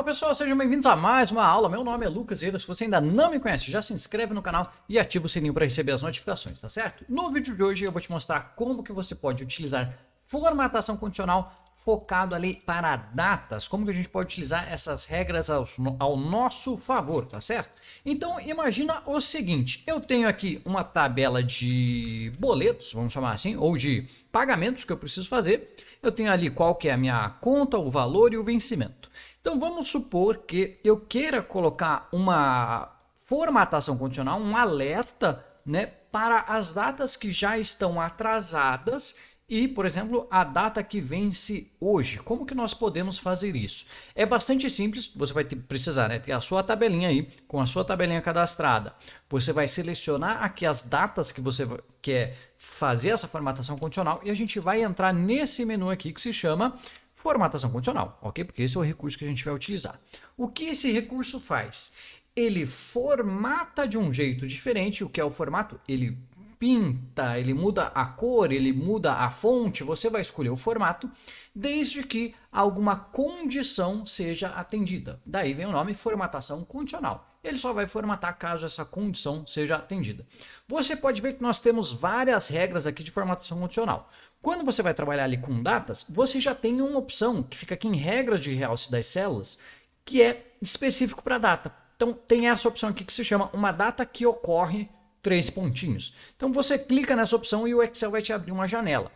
Fala pessoal, sejam bem-vindos a mais uma aula. Meu nome é Lucas Eira. Se você ainda não me conhece, já se inscreve no canal e ativa o sininho para receber as notificações, tá certo? No vídeo de hoje eu vou te mostrar como que você pode utilizar formatação condicional focado ali para datas, como que a gente pode utilizar essas regras ao nosso favor, tá certo? Então imagina o seguinte, eu tenho aqui uma tabela de boletos, vamos chamar assim, ou de pagamentos que eu preciso fazer. Eu tenho ali qual que é a minha conta, o valor e o vencimento. Então vamos supor que eu queira colocar uma formatação condicional, um alerta, né, para as datas que já estão atrasadas e, por exemplo, a data que vence hoje. Como que nós podemos fazer isso? É bastante simples, você vai precisar, né, ter a sua tabelinha aí, com a sua tabelinha cadastrada. Você vai selecionar aqui as datas que você quer fazer essa formatação condicional e a gente vai entrar nesse menu aqui que se chama formatação condicional, ok? Porque esse é o recurso que a gente vai utilizar. O que esse recurso faz? Ele formata de um jeito diferente. O que é o formato? Ele pinta, ele muda a cor, ele muda a fonte. Você vai escolher o formato desde que alguma condição seja atendida. Daí vem o nome formatação condicional. Ele só vai formatar caso essa condição seja atendida. Você pode ver que nós temos várias regras aqui de formatação condicional. Quando você vai trabalhar ali com datas, você já tem uma opção que fica aqui em regras de realce das células, que é específico para data. Então tem essa opção aqui que se chama uma data que ocorre 3 pontinhos. Então você clica nessa opção e o Excel vai te abrir uma janela.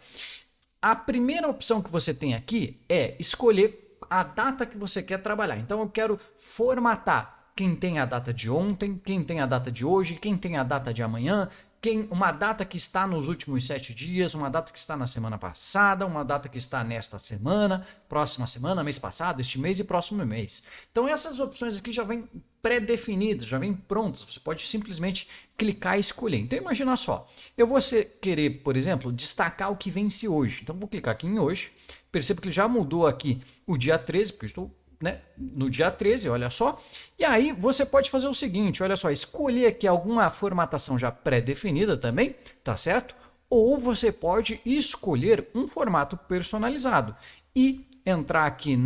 A primeira opção que você tem aqui é escolher a data que você quer trabalhar. Então eu quero formatar quem tem a data de ontem, quem tem a data de hoje, quem tem a data de amanhã, uma data que está nos últimos 7 dias, uma data que está na semana passada, uma data que está nesta semana, próxima semana, mês passado, este mês e próximo mês. Então essas opções aqui já vêm pré-definidas, já vêm prontas. Você pode simplesmente clicar e escolher. Então imagina só, eu vou querer, por exemplo, destacar o que vence hoje. Então vou clicar aqui em hoje, percebo que ele já mudou aqui o dia 13, porque eu estou, né, no dia 13, olha só. E aí você pode fazer o seguinte, olha só, escolher aqui alguma formatação já pré-definida também, tá certo? Ou você pode escolher um formato personalizado e entrar aqui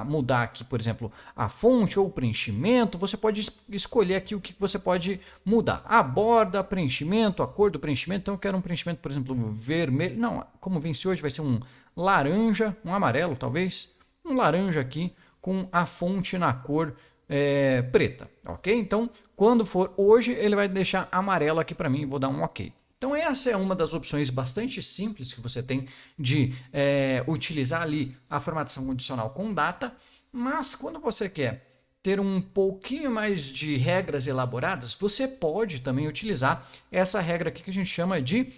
mudar aqui, por exemplo, a fonte ou o preenchimento. Você pode escolher aqui o que você pode mudar. A borda, preenchimento, a cor do preenchimento. Então eu quero um preenchimento, por exemplo, vermelho. Não, como vence hoje vai ser um laranja, um amarelo talvez. Um laranja aqui com a fonte na cor preta, ok? Então, quando for hoje, ele vai deixar amarelo aqui para mim, vou dar um ok. Então, essa é uma das opções bastante simples que você tem de utilizar ali a formatação condicional com data, mas quando você quer ter um pouquinho mais de regras elaboradas, você pode também utilizar essa regra aqui que a gente chama de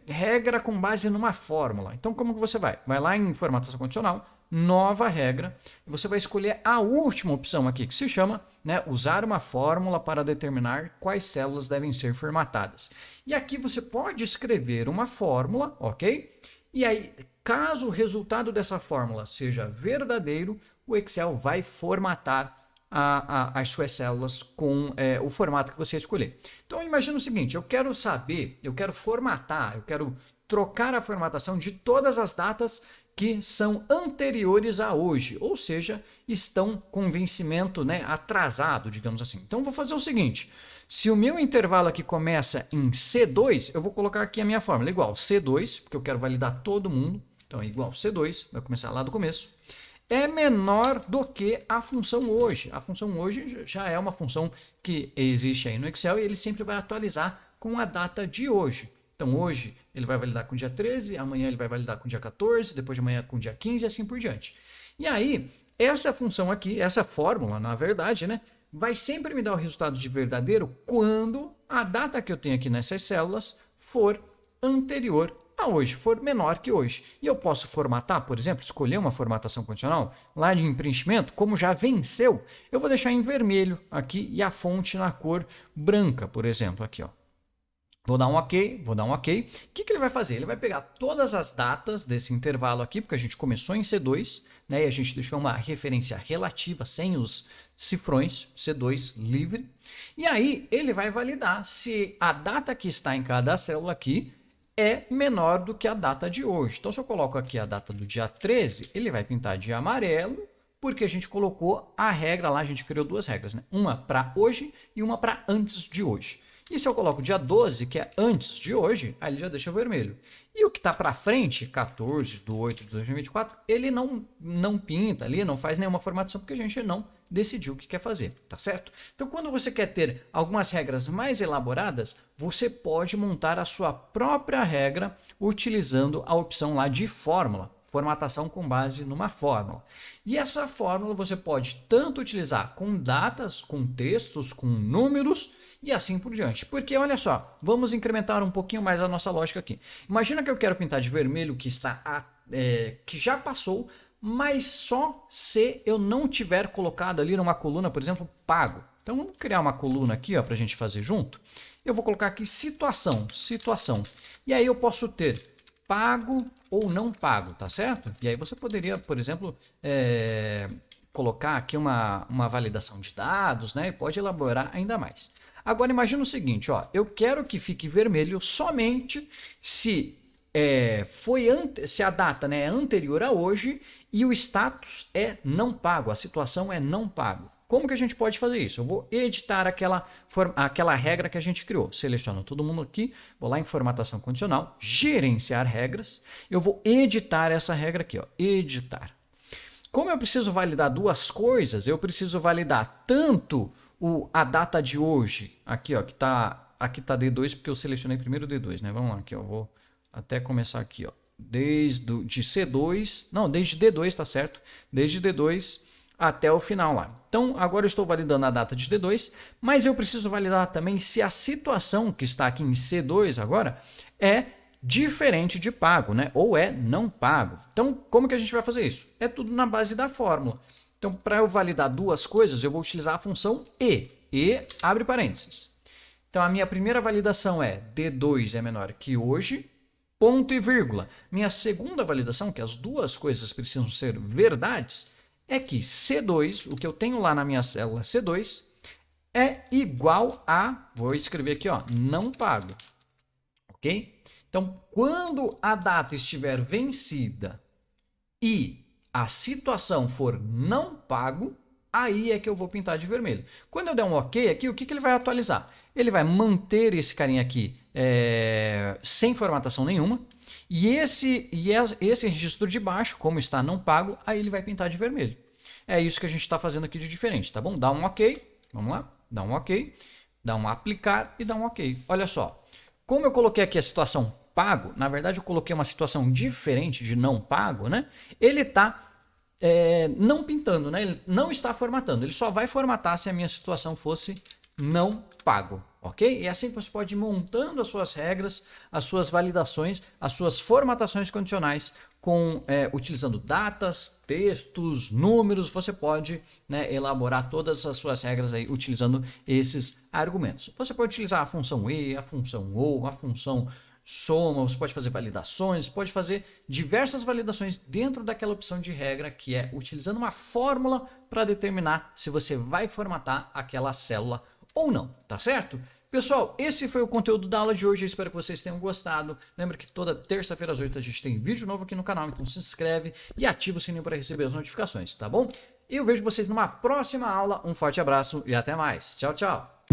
regra com base numa fórmula. Então, como que você vai? Vai lá em formatação condicional, nova regra, e você vai escolher a última opção aqui, que se chama, né, usar uma fórmula para determinar quais células devem ser formatadas. E aqui você pode escrever uma fórmula, ok? E aí, caso o resultado dessa fórmula seja verdadeiro, o Excel vai formatar as suas células com o formato que você escolher. Então imagina o seguinte, eu quero formatar, eu quero trocar a formatação de todas as datas que são anteriores a hoje, ou seja, estão com vencimento, né, atrasado, digamos assim. Então vou fazer o seguinte, se o meu intervalo aqui começa em C2, eu vou colocar aqui a minha fórmula igual C2, porque eu quero validar todo mundo, então é igual C2, vai começar lá do começo, é menor do que a função hoje. A função hoje já é uma função que existe aí no Excel e ele sempre vai atualizar com a data de hoje. Então hoje ele vai validar com o dia 13, amanhã ele vai validar com o dia 14, depois de amanhã com o dia 15 e assim por diante. E aí, essa função aqui, essa fórmula, na verdade, né, vai sempre me dar o resultado de verdadeiro quando a data que eu tenho aqui nessas células for anterior a hoje, for menor que hoje. E eu posso formatar, por exemplo, escolher uma formatação condicional lá de preenchimento, como já venceu, eu vou deixar em vermelho aqui e a fonte na cor branca, por exemplo, aqui, ó. Vou dar um ok, vou dar um ok. O que ele vai fazer? Ele vai pegar todas as datas desse intervalo aqui, porque a gente começou em C2, né, e a gente deixou uma referência relativa, sem os cifrões, C2 livre. E aí ele vai validar se a data que está em cada célula aqui é menor do que a data de hoje. Então, se eu coloco aqui a data do dia 13, ele vai pintar de amarelo, porque a gente colocou a regra lá, a gente criou duas regras, né? Uma para hoje e uma para antes de hoje. E se eu coloco dia 12, que é antes de hoje, aí ele já deixa vermelho. E o que está para frente, 14/8/2024, ele não pinta ali, não faz nenhuma formatação, porque a gente não decidiu o que quer fazer, tá certo? Então, quando você quer ter algumas regras mais elaboradas, você pode montar a sua própria regra utilizando a opção lá de fórmula, formatação com base numa fórmula. E essa fórmula você pode tanto utilizar com datas, com textos, com números e assim por diante. Porque olha só, vamos incrementar um pouquinho mais a nossa lógica aqui. Imagina que eu quero pintar de vermelho que que já passou, mas só se eu não tiver colocado ali numa coluna, por exemplo, pago. Então vamos criar uma coluna aqui para a gente fazer junto. Eu vou colocar aqui situação. E aí eu posso ter pago ou não pago, tá certo? E aí você poderia, por exemplo, colocar aqui uma validação de dados, né? E pode elaborar ainda mais. Agora imagina o seguinte, ó, eu quero que fique vermelho somente se se a data, né, é anterior a hoje e o status é não pago, a situação é não pago. Como que a gente pode fazer isso? Eu vou editar aquela regra que a gente criou. Seleciono todo mundo aqui, vou lá em formatação condicional, gerenciar regras. Eu vou editar essa regra aqui, ó, editar. Como eu preciso validar duas coisas, eu preciso validar tanto a data de hoje, aqui ó, aqui tá D2 porque eu selecionei primeiro o D2, né? Vamos lá, aqui ó, vou até começar aqui ó, desde D2, tá certo? Desde D2 até o final lá. Então agora eu estou validando a data de D2, mas eu preciso validar também se a situação que está aqui em C2 agora é diferente de pago, né? Ou é não pago. Então como que a gente vai fazer isso? É tudo na base da fórmula. Então, para eu validar duas coisas, eu vou utilizar a função e abre parênteses. Então, a minha primeira validação é D2 é menor que hoje, ponto e vírgula. Minha segunda validação, que as duas coisas precisam ser verdades, é que C2, o que eu tenho lá na minha célula C2, é igual a, vou escrever aqui, ó, não pago. Ok? Então, quando a data estiver vencida e a situação for não pago, aí é que eu vou pintar de vermelho. Quando eu der um OK aqui, o que ele vai atualizar? Ele vai manter esse carinha aqui sem formatação nenhuma. E esse registro de baixo, como está não pago, aí ele vai pintar de vermelho. É isso que a gente está fazendo aqui de diferente, tá bom? Dá um OK, vamos lá, dá um OK, dá um aplicar e dá um OK. Olha só, como eu coloquei aqui a situação pago, na verdade eu coloquei uma situação diferente de não pago, né? Ele está não pintando, né? Ele não está formatando, ele só vai formatar se a minha situação fosse não pago, ok? E é assim que você pode ir montando as suas regras, as suas validações, as suas formatações condicionais utilizando datas, textos, números. Você pode, né, elaborar todas as suas regras aí utilizando esses argumentos. Você pode utilizar a função e, a função ou, a função soma, você pode fazer validações, pode fazer diversas validações dentro daquela opção de regra que é utilizando uma fórmula para determinar se você vai formatar aquela célula ou não, tá certo? Pessoal, esse foi o conteúdo da aula de hoje, eu espero que vocês tenham gostado. Lembra que toda terça-feira às 8 a gente tem vídeo novo aqui no canal, então se inscreve e ativa o sininho para receber as notificações, tá bom? Eu vejo vocês numa próxima aula, um forte abraço e até mais. Tchau, tchau!